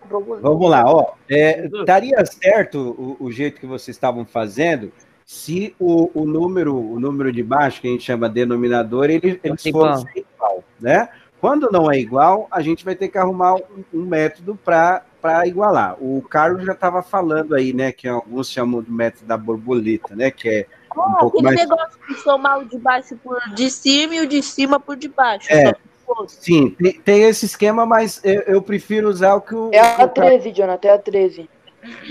Borboleta. Vamos lá, ó. Estaria certo o jeito que vocês estavam fazendo se o número de baixo, que a gente chama denominador, eles fossem igual, né? Quando não é igual, a gente vai ter que arrumar um método para igualar. O Carlos já estava falando aí, né, que alguns chamam do método da borboleta, né, que é um pouco aquele mais... negócio de somar o de baixo por de cima e o de cima por de baixo. Sim, tem esse esquema, mas eu prefiro usar o que o... É a 13, Jonathan, é a 13.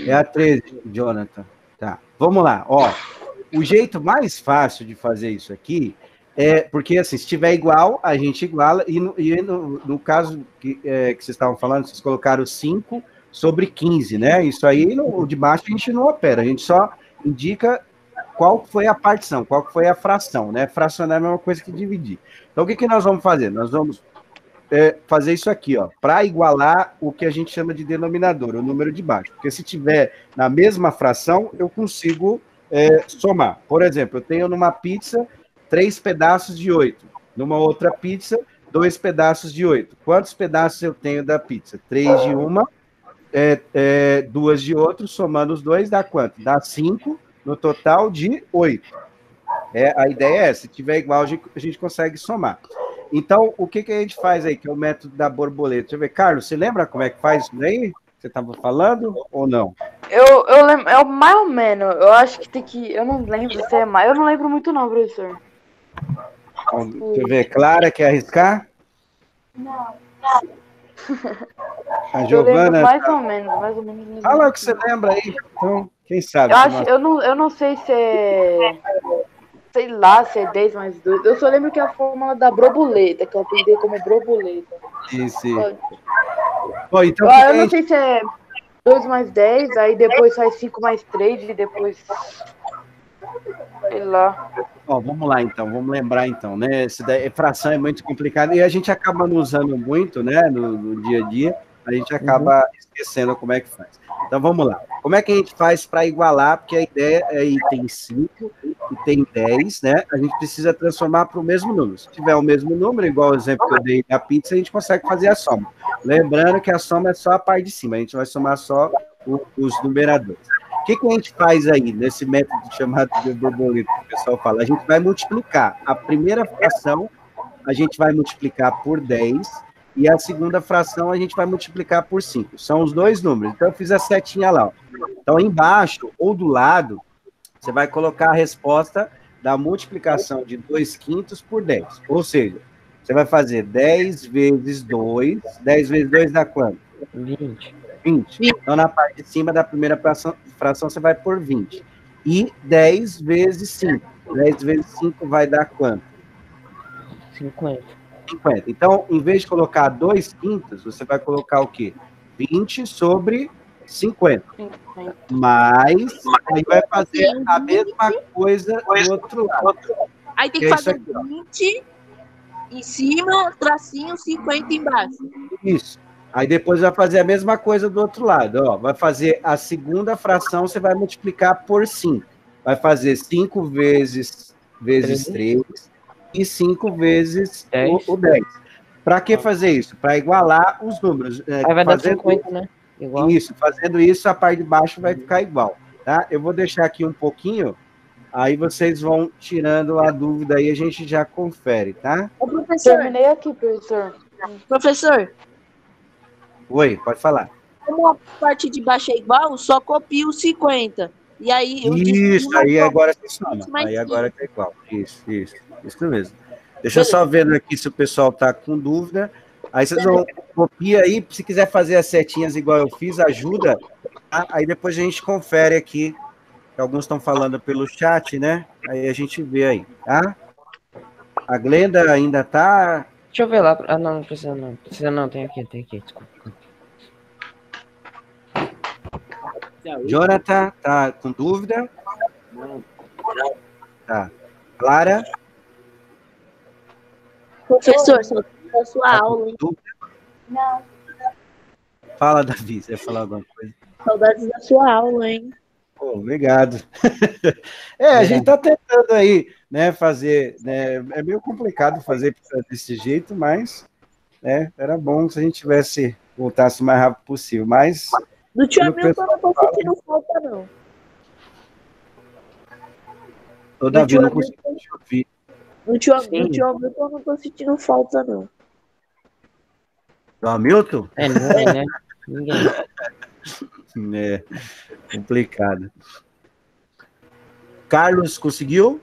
É a 13, Jonathan. Tá, vamos lá. Ó, o jeito mais fácil de fazer isso aqui é... Porque, assim, se tiver igual, a gente iguala. E no caso que vocês estavam falando, vocês colocaram 5 sobre 15, né? Isso aí, no de baixo, a gente não opera. A gente só indica qual foi a partição, qual foi a fração, né? Fracionar é a mesma coisa que dividir. Então, o que nós vamos fazer? Nós vamos fazer isso aqui, ó, para igualar o que a gente chama de denominador, o número de baixo. Porque se tiver na mesma fração, eu consigo somar. Por exemplo, eu tenho numa pizza 3 pedaços de 8. Numa outra pizza, 2 pedaços de 8. Quantos pedaços eu tenho da pizza? 3 de uma, 2 de outro, somando os dois, dá quanto? Dá 5, no total de 8. A ideia é, se tiver igual, a gente consegue somar. Então, o que a gente faz aí, que é o método da borboleta? Deixa eu ver, Carlos, você lembra como é que faz isso daí? Você estava falando ou não? Eu lembro, é mais ou menos. Eu acho que tem que. Eu não lembro se é mais. Eu não lembro muito, não, professor. Deixa eu ver, Clara, quer arriscar? Não. A Eu lembro Giovana. mais ou menos. Fala o que você lembra aí. Então, quem sabe? Eu não sei se é. Sei lá, se é 10 mais 2. Eu só lembro que é a fórmula da borboleta, que eu aprendi como borboleta. Isso. Bom, então, Eu não sei se é 2 mais 10, aí depois faz 5 mais 3 e depois. Sei lá. Ó, vamos lá então, vamos lembrar então, né? Fração é muito complicado e a gente acaba não usando muito, né? No dia a dia, a gente acaba esquecendo como é que faz. Então vamos lá. Como é que a gente faz para igualar? Porque a ideia é tem 5 e tem 10, né? A gente precisa transformar para o mesmo número. Se tiver o mesmo número, igual o exemplo que eu dei da pizza, a gente consegue fazer a soma. Lembrando que a soma é só a parte de cima, a gente vai somar só os numeradores. O que a gente faz aí, nesse método chamado de borboleta, que o pessoal fala? A gente vai multiplicar. A primeira fração, a gente vai multiplicar por 10, e a segunda fração, a gente vai multiplicar por 5. São os dois números. Então, eu fiz a setinha lá. Ó. Então, embaixo ou do lado, você vai colocar a resposta da multiplicação de 2/5 por 10. Ou seja, você vai fazer 10 vezes 2. 10 vezes 2 dá quanto? 20. 20. Então, na parte de cima da primeira fração, você vai por 20. E 10 vezes 5. 10 vezes 5 vai dar quanto? 50. Então, em vez de colocar 2/5, você vai colocar o quê? 20 sobre 50. Mas, aí vai fazer a mesma coisa do outro lado. Aí tem que fazer 20 em cima, tracinho, 50 embaixo. Isso. Aí depois vai fazer a mesma coisa do outro lado. Ó. Vai fazer a segunda fração, você vai multiplicar por 5. Vai fazer 5 vezes 3 e 5 vezes 10. o 10. Para que fazer isso? Para igualar os números. Aí vai dar 50, né? Igual. Isso, fazendo isso, a parte de baixo vai ficar igual. Tá? Eu vou deixar aqui um pouquinho, aí vocês vão tirando a dúvida aí, a gente já confere, tá? Ô, professor. Terminei aqui, professor. Professor, Oi, pode falar. como a parte de baixo é igual, só copia os 50. E aí eu Isso, aí agora você soma. mais Aí agora é igual. Isso mesmo. Deixa eu só ver aqui se o pessoal tá com dúvida. Aí vocês vão copia aí, se quiser fazer as setinhas igual eu fiz, ajuda. Tá? Aí depois a gente confere aqui. Alguns estão falando pelo chat, né? Aí a gente vê aí, tá? A Glenda ainda tá. Deixa eu ver lá. Ah, não precisa não. Tem aqui, desculpa. Jonathan, tá com dúvida? Não. Tá. Clara? Professor, só da sua aula, hein? Não. Fala, Davi, você ia falar alguma coisa? Saudades da sua aula, hein? Pô, obrigado. A gente tá tentando aí, né, fazer, né, é meio complicado fazer desse jeito, mas, né, era bom se a gente voltasse o mais rápido possível, mas... Do tio Hamilton eu não tô sentindo falta, não. Ô, Davi, eu não consigo te ouvir. Do tio Hamilton eu não tô sentindo falta, não. Do Hamilton? Ninguém, né? Ninguém. É, complicado. Carlos, conseguiu?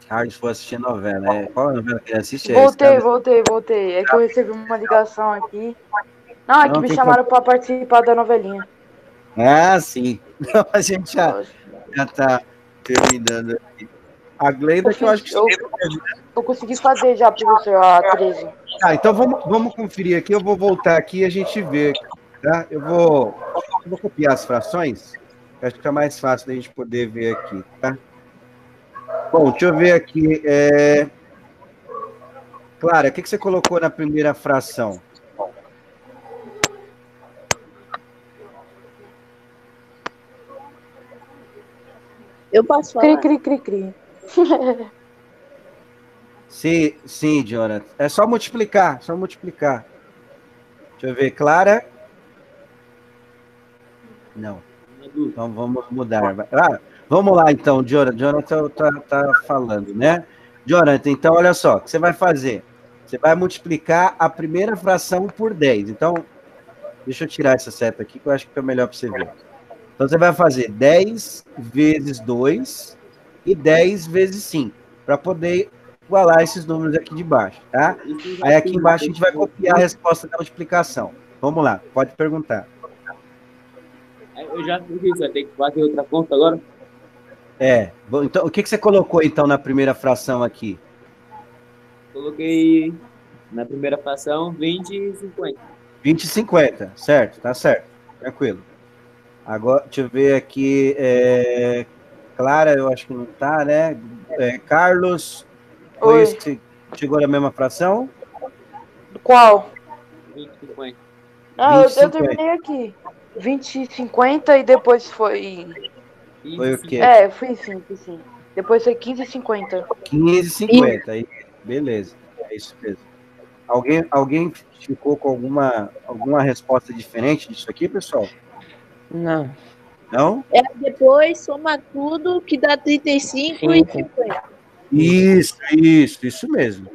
Carlos foi assistir a novela. Qual a novela que ele assiste? Voltei. É que eu recebi uma ligação aqui. Não, é que Não, me tem chamaram para participar da novelinha. Ah, sim. Não, a gente já tá terminando aqui. A Gleida, que eu acho que... Eu consegui fazer já, professor, a 13. Tá, então vamos conferir aqui. Eu vou voltar aqui e a gente vê. Tá? Eu vou copiar as frações. Acho que é mais fácil da gente poder ver aqui. Tá? Bom, deixa eu ver aqui. Clara, o que você colocou na primeira fração? Eu posso falar? Cri. Sim, Jonathan. É só multiplicar. Deixa eu ver, Clara. Não. Então vamos mudar. Vamos lá, então, Jonathan. Jonathan tá falando, né? Jonathan, então, olha só, o que você vai fazer? Você vai multiplicar a primeira fração por 10. Então, deixa eu tirar essa seta aqui, que eu acho que é melhor para você ver. Então, você vai fazer 10 vezes 2 e 10 vezes 5, para poder igualar esses números aqui de baixo, tá? Aí aqui embaixo a gente vai copiar a resposta da multiplicação. Vamos lá, pode perguntar. Eu já fiz isso, vai ter que fazer outra conta agora? Então, o que você colocou, então, na primeira fração aqui? Coloquei na primeira fração 20 e 50. 20 e 50, certo, tá certo, tranquilo. Agora, deixa eu ver aqui, Clara, eu acho que não tá, né? Carlos, foi esse que chegou na mesma fração? Qual? 20 e 50. Ah, eu terminei aqui. 20 e 50 e depois foi... Foi o quê? Fui sim. Depois foi 15 e 50. 15 e 50, aí, beleza, é isso mesmo. Alguém ficou com alguma resposta diferente disso aqui, pessoal? Não. Não? Depois soma tudo que dá 35 e 50. Isso mesmo.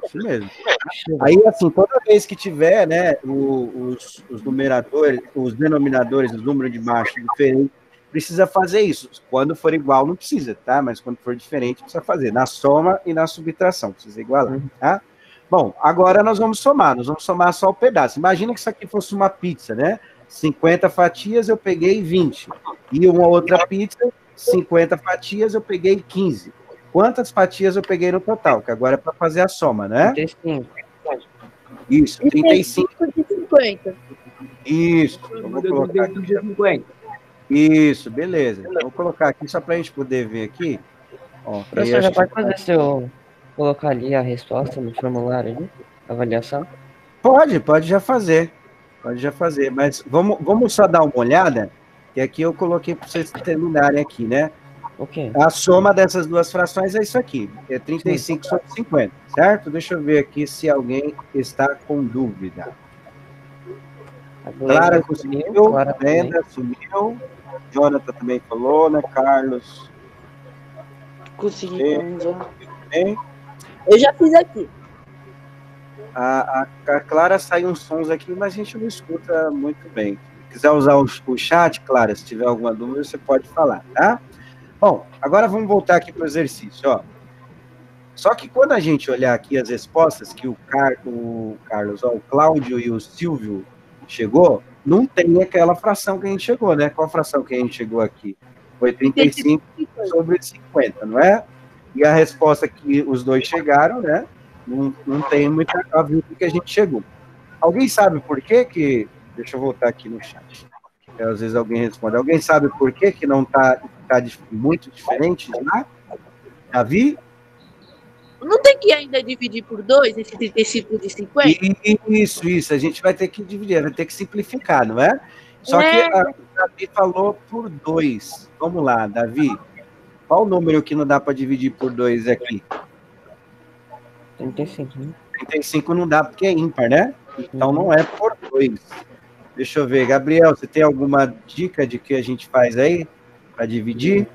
Aí, assim, toda vez que tiver, né, os numeradores, os denominadores, os números de baixo diferentes, precisa fazer isso. Quando for igual, não precisa, tá? Mas quando for diferente, precisa fazer. Na soma e na subtração, precisa igualar, tá? Bom, agora nós vamos somar só o pedaço. Imagina que isso aqui fosse uma pizza, né? 50 fatias, eu peguei 20. E uma outra pizza, 50 fatias, eu peguei 15. Quantas fatias eu peguei no total? Que agora é para fazer a soma, né? 35. Isso, 35. De 50. Isso, eu vou colocar aqui. 50. Isso, beleza. Vou colocar aqui só para a gente poder ver aqui. Ó, Professor, já pode fazer se eu colocar ali a resposta no formulário ali? Avaliação? Pode já fazer. Mas vamos só dar uma olhada, que aqui eu coloquei para vocês terminarem aqui, né? Okay. A soma dessas duas frações é isso aqui, é 35 sobre 50, certo? Deixa eu ver aqui se alguém está com dúvida. Clara conseguiu, Brenda sumiu, Jonathan também falou, né? Carlos. Consegui. Eu já fiz aqui. A Clara saiu uns sons aqui, mas a gente não escuta muito bem. Se quiser usar o chat, Clara, se tiver alguma dúvida, você pode falar, tá? Bom, agora vamos voltar aqui para o exercício, ó. Só que quando a gente olhar aqui as respostas que o Carlos, o Cláudio e o Silvio chegou, não tem aquela fração que a gente chegou, né? Qual fração que a gente chegou aqui? Foi 35 sobre 50, não é? E a resposta que os dois chegaram, né? Não tem muito a ver com o que a gente chegou. Alguém sabe por quê que... Deixa eu voltar aqui no chat. Às vezes alguém responde. Alguém sabe por quê que não tá muito diferente de lá? Davi? Não tem que ainda dividir por 2, esse 35 de 50? Isso. A gente vai ter que dividir, vai ter que simplificar, não é? Só que a Davi falou por 2. Vamos lá, Davi. Qual o número que não dá para dividir por 2 aqui? 35, né? 35 não dá porque é ímpar, né? Então não é por 2. Deixa eu ver. Gabriel, você tem alguma dica de que a gente faz aí para dividir?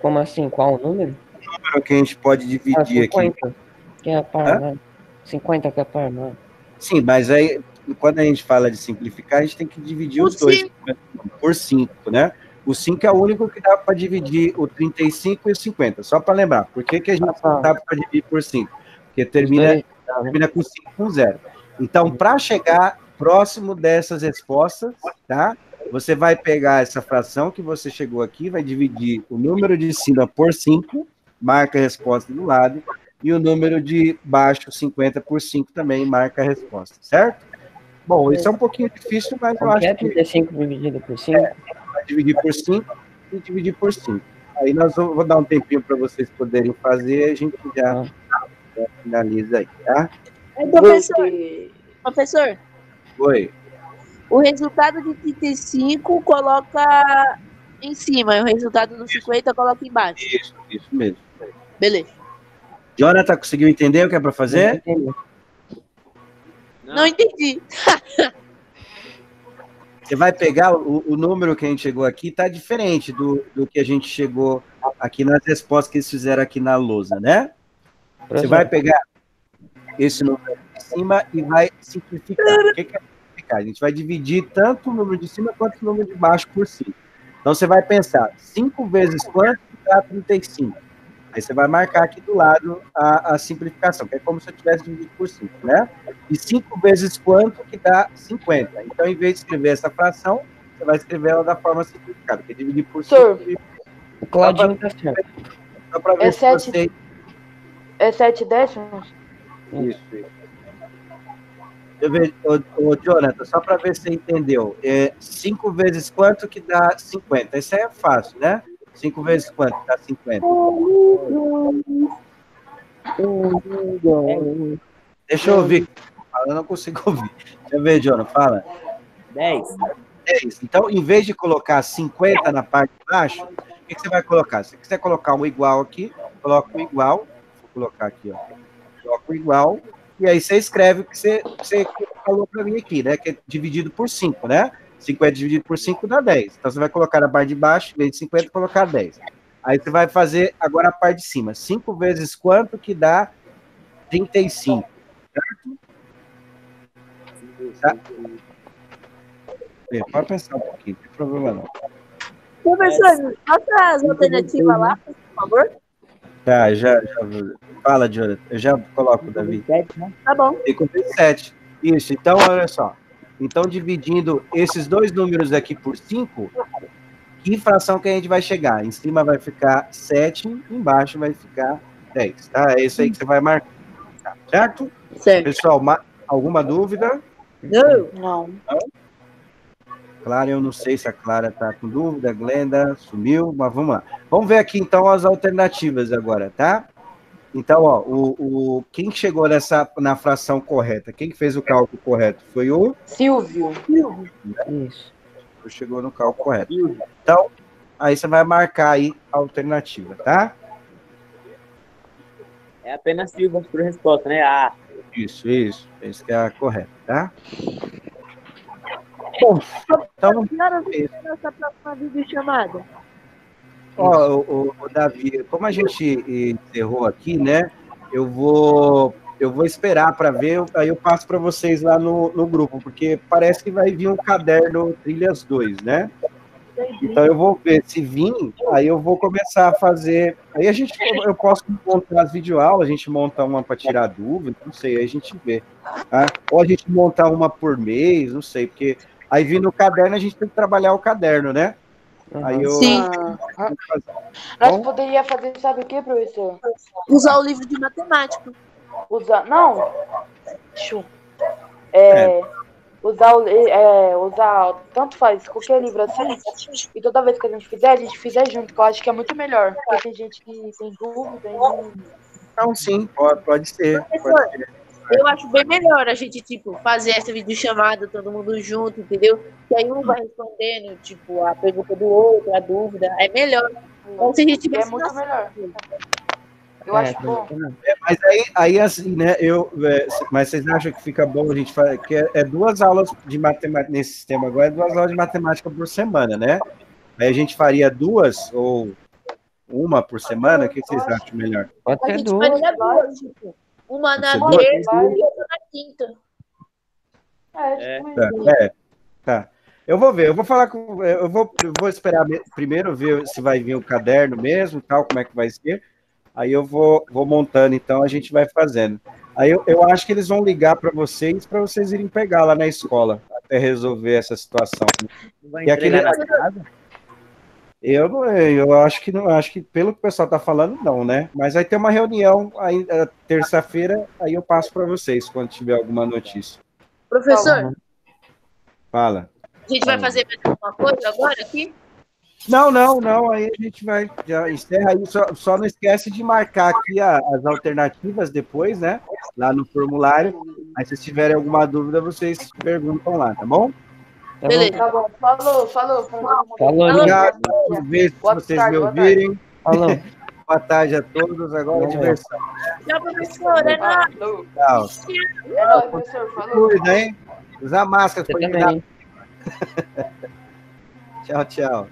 Como assim? Qual o número? O número que a gente pode dividir 50, aqui. Que é a par, né? 50 que é a par, né? Sim, mas aí, quando a gente fala de simplificar, a gente tem que dividir os dois por 5, né? O 5 é o único que dá para dividir o 35 e o 50. Só para lembrar. Por que a gente não dá para dividir por 5? Porque termina com 5 com 0. Então, para chegar próximo dessas respostas, tá? Você vai pegar essa fração que você chegou aqui, vai dividir o número de cima por 5, marca a resposta do lado, e o número de baixo, 50 por 5, também marca a resposta, certo? Bom, isso é um pouquinho difícil, mas eu acho que... 35 dividido por 5? Vai dividir por 5 e dividir por 5. Aí vou dar um tempinho para vocês poderem fazer, a gente já finaliza aí, tá? Professor, Oi. o resultado de 35 coloca em cima, e o resultado do 50 coloca embaixo. Isso mesmo. Beleza. Jonathan, conseguiu entender o que é para fazer? Não entendi. Você vai pegar o número que a gente chegou aqui, tá diferente do que a gente chegou aqui nas respostas que eles fizeram aqui na lousa, né? Você vai pegar esse número de cima e vai simplificar. O que é simplificar? A gente vai dividir tanto o número de cima quanto o número de baixo por 5. Então, você vai pensar, 5 vezes quanto dá 35? Aí você vai marcar aqui do lado a simplificação, que é como se eu tivesse dividido por 5, né? E 5 vezes quanto que dá 50. Então, em vez de escrever essa fração, você vai escrever ela da forma simplificada, que é dividir por 5. O Claudinho tá certo. Só para ver se você... É 7 décimos? Isso. Deixa eu ver, ô, Jonathan, só para ver se você entendeu. 5 vezes quanto que dá 50? Isso aí é fácil, né? 5 vezes quanto que dá 50? Deixa eu ouvir. Eu não consigo ouvir. Deixa eu ver, Jonathan, fala. 10. Então, em vez de colocar 50 na parte de baixo, o que você vai colocar? Se você quiser colocar um igual aqui, coloca um igual. Vou colocar aqui, ó. Coloca um igual. E aí você escreve o que você falou para mim aqui, né? Que é dividido por 5, né? 50 dividido por 5 dá 10. Então, você vai colocar na parte de baixo, em vez de 50, colocar 10. Aí você vai fazer agora a parte de cima. 5 vezes quanto que dá 35, certo? Tá? Pode pensar um pouquinho, não tem problema não. Professor, bota as alternativas lá, por favor. Tá, já fala, Jonathan. Eu já coloco, Davi. Tá bom. Fica 27. Isso, então, olha só. Então, dividindo esses dois números aqui por 5, que fração que a gente vai chegar? Em cima vai ficar 7, embaixo vai ficar 10, tá? É isso aí que você vai marcar, certo? Certo. Pessoal, alguma dúvida? Não. Clara, eu não sei se a Clara tá com dúvida, a Glenda sumiu, mas vamos lá. Vamos ver aqui, então, as alternativas agora, tá? Então, ó, quem chegou na fração correta? Quem fez o cálculo correto? Foi o... Silvio. Isso. Chegou no cálculo correto. Então, aí você vai marcar aí a alternativa, tá? É apenas Silvio por resposta, né? Isso. Esse que é a correta, tá? Bom, então... Nossa próxima videochamada. Ó, o Davi, como a gente encerrou aqui, né? Eu vou esperar para ver, aí eu passo para vocês lá no grupo, porque parece que vai vir um caderno Trilhas 2, né? Então eu vou ver se vir, aí eu vou começar a fazer. Aí eu posso montar as videoaulas, a gente monta uma para tirar dúvida, não sei, aí a gente vê. Tá? Ou a gente montar uma por mês, não sei, porque aí vindo o caderno a gente tem que trabalhar o caderno, né? Aí eu... Sim. Nós poderíamos fazer, sabe o que, professor? Usar o livro de matemática. Não. Usar, tanto faz, qualquer livro assim, e toda vez que a gente fizer junto, que eu acho que é muito melhor, porque tem gente que tem dúvida e não... Então, sim, pode ser. Eu acho bem melhor a gente, tipo, fazer essa videochamada, todo mundo junto, entendeu? Que aí um vai respondendo, tipo, a pergunta do outro, a dúvida. É melhor. Então, se a gente tivesse muito melhor. Eu acho bom. Mas aí assim, né? Mas vocês acham que fica bom a gente fazer? Que é 2 aulas de matemática nesse sistema agora, é 2 aulas de matemática por semana, né? Aí a gente faria 2 ou uma por semana? O que vocês acham melhor? Pode a ser gente 2. faria 2, tipo, uma na Pode ser terça e outra na quinta. Tá. Eu vou ver, eu vou falar com. Eu vou esperar primeiro ver se vai vir o caderno mesmo, tal, como é que vai ser. Aí eu vou montando, então a gente vai fazendo. Aí eu acho que eles vão ligar para vocês irem pegar lá na escola, até resolver essa situação. Vai E aquele, entregar na casa? eu acho que não, acho que pelo que o pessoal está falando, não, né? Mas aí tem uma reunião aí, terça-feira, aí eu passo para vocês quando tiver alguma notícia. Professor, Fala. a gente vai fazer mais alguma coisa agora aqui? Não, aí a gente vai, já encerra aí, só não esquece de marcar aqui as alternativas depois, né? Lá no formulário. Aí se tiverem alguma dúvida, vocês perguntam lá, tá bom? Tá Beleza. bom. Tá bom, falou. Falou, Obrigado por ver, se Boa vocês tarde, me boa ouvirem. Falou. Boa tarde a todos, agora é diversão. Tchau, professor. É nóis. Falou. Tchau. É nóis, professor. Falou. Cuida, hein? Usar máscara. Você foi também. Tchau, tchau.